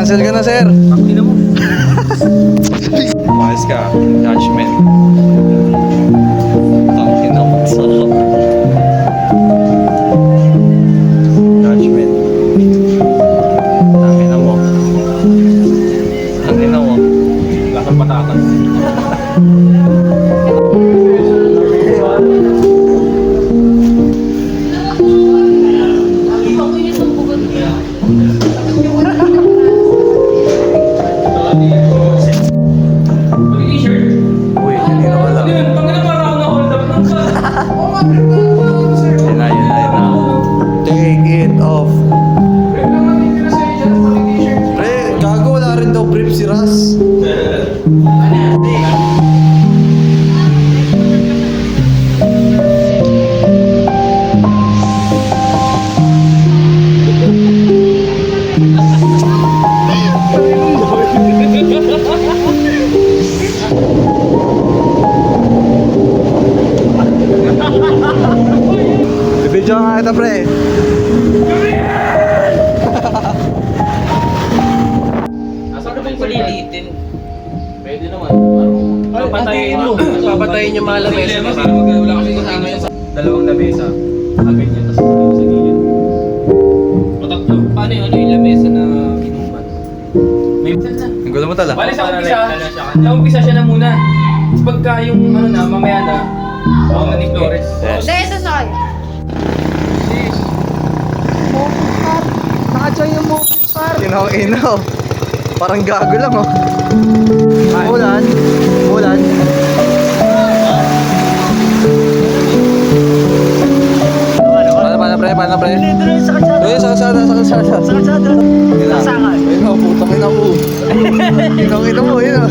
Cancel ka na, sir. Pakina mo. Maayos ka. Judgment. Pakina mo. Sarap. Judgment. Pakina mo. Pakina mo. Lasang patatas. Video nga kita, pre. Asa ka bang palilitin? Pwede naman. Papatayin yung mga lamesa. Wala kasi kasama yung dalawang lamesa. Agad niya, tapos dito sa gilid. Patatlo. Paano yung lamesa na kinuman? May Ang gulo mo tala. bali sa umpisa siya na muna. Tapos pagka yung ano na, mamaya na, ako na ni Flores. Dahil sa soy. Naka-join yung movie par. Inaw. Parang gago lang, oh. Ulan. Paano, pre? Doon sa kalsada. Sangan. Ayun, oh, putang ina mo. Ina mo, yun, oh.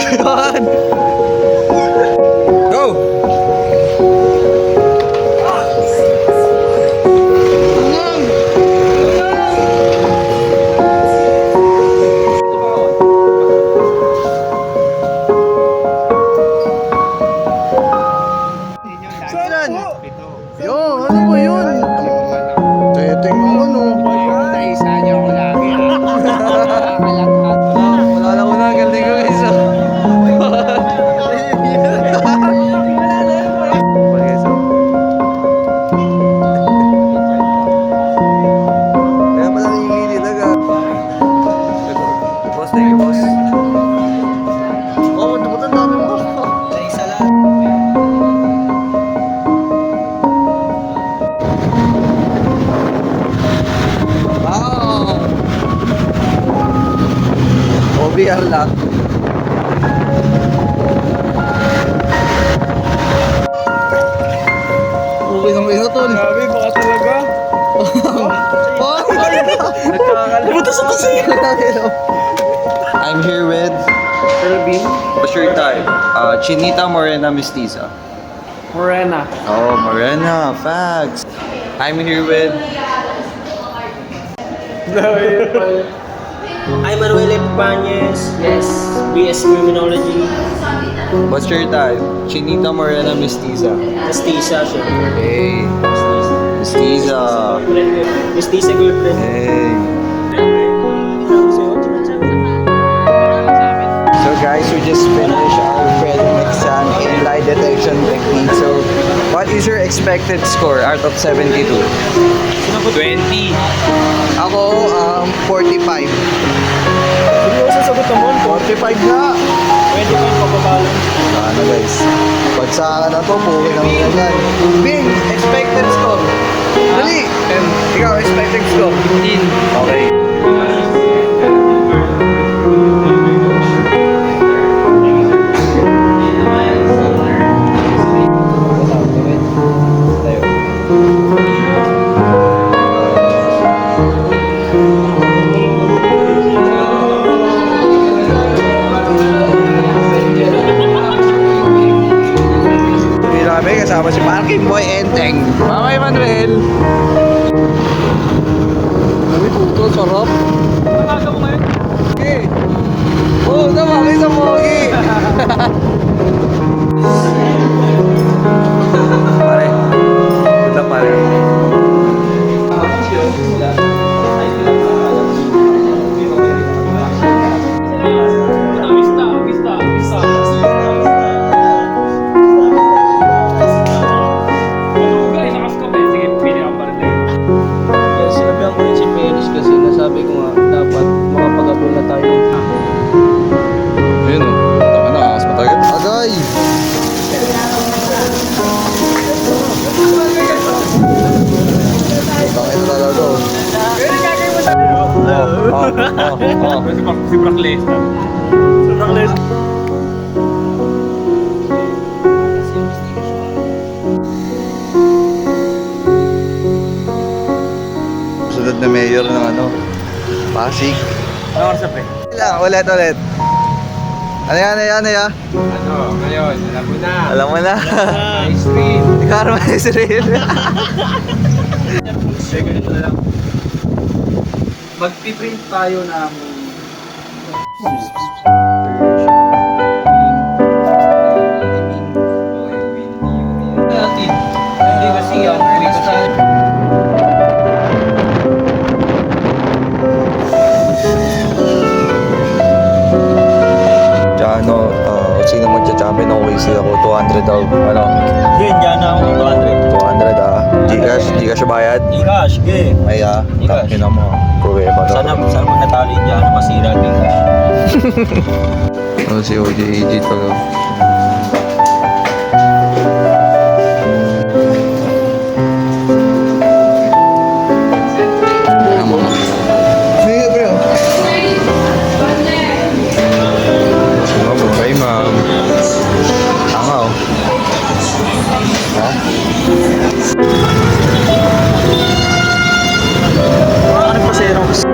Yan! Go! Saan? Yun, ano ba yun? Ito yung ano. Wala na una, galing ko guys. Kaya pala nangingi talaga. Boss, thank you boss. Oh, dapat ang dami mo. Sa isa lang. Wow! OBR lang. Okay na kayo tol. Grabe, baka talaga. Oh! Buto sa kasi. I'm here with Philippine. what's your type? Chinita Morena Mestiza. Morena. Oh, Morena, facts. I'm here with I'm Manuel Ibanez. Yes. BS Criminology. what's your type? Chinita Morena Mestiza. Mestiza siya. Hey, Mestiza. Mestiza girlfriend. Hey. So guys, we just finished our film exam in lie detection technique. So, what is your expected score out of 72? 20. Ako, 45. Seryoso sagot naman. 45 na! 25 pababa lang. Ano guys, pag sa na to, puwi ng yan. Bing, expected score. Dali! Ikaw, expected score. 15. Okay. Kami kasama si Parking Boy Enteng. Mama Emmanuel. Kami puto, sarap. Nakaka mo ngayon? Okay. Oh, tama kayo sa Mogi. Pare. Good luck, pare. Sinabihan ko rin si Peris kasi nasabi ko nga dapat makapag-upload na tayo. Ayun o. Tama na, akas matagal. Agay! Tangin na talaga o. Si Brock Lesnar. Sobrang les. Sunod na mayor ng ano, Pasig. Ano oras na pre? Ulit. Ano yan? Ano, ngayon, alam mo na. Alam mo na. Ice cream. Ikaw naman Israel. Sige, ganito na lang. Magpiprint tayo ng natin. Hindi kasi yan. Ano, sino magcha-champion ng OAC ako? 200 daw. Ano? Yun, dyan na ako 200 Gcash bayad? Gcash, sige. Ay Gcash. takin na mo. Problema daw. Sana mo natalo yung dyan, masira din. Ano si OJAG to go? Sige bro. Bye ma'am. Tanga oh. Ha? Ano pa Xerox?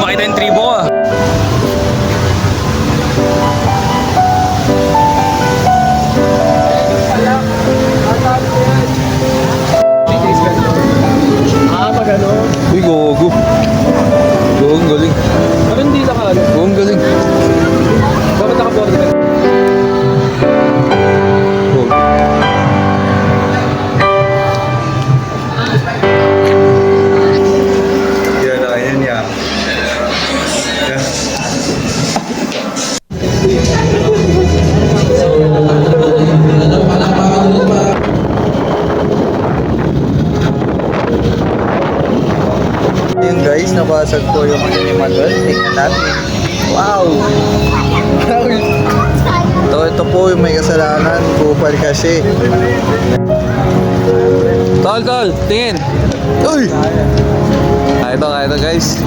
Pakita yung tribo ko ah. Pag ano? Uy, gogo. Gogo, ang galing. Parang hindi na ka ano. Gogo, ang galing. Bakit naka-board ka? Gogo. Yan na, yan yan. Yan. Yung guys, nabasag po yung ano ni Manuel. Tingnan natin. Wow! Ito po yung may kasalanan. Kupal kasi. Tol, tingin! Uy! Ito guys.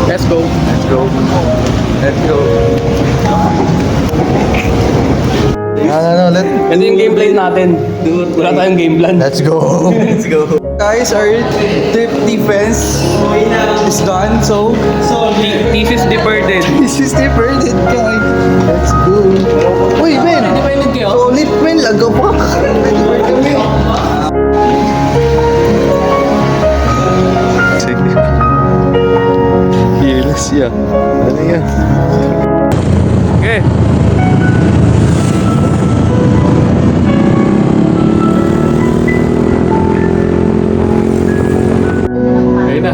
Let's go. Let's go. Let's go. Ito yung gameplay natin. Wala tayong game plan. Let's go. Let's go. Guys, our deep defense is done. So, Thesis departed. this is the verdict, guys. Let's go. Uy, men! Independent kayo? Solid, men. Lagapak. Sige. Fearless siya. Ano yan? Okay. Ayun na.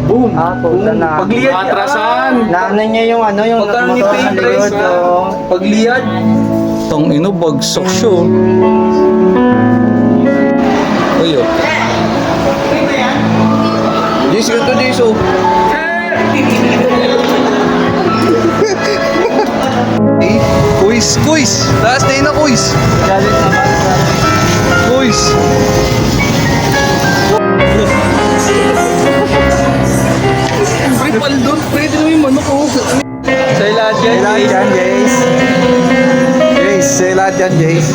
Boom! Puta na. Pagliyad atrasan. Naano niya yung ano, yung Pagkano ni motor sa Payne, likod. guys, oh. Pagliyad. Tong ino, bagsak siya. Uy, oh. Jis, ganito, Jis, oh. Quiz. Last day na quiz. Quiz. Pre, paldon. Pwede naman yung manok ko. Say lahat yan, Jace. Jace, say lahat yan, Jace.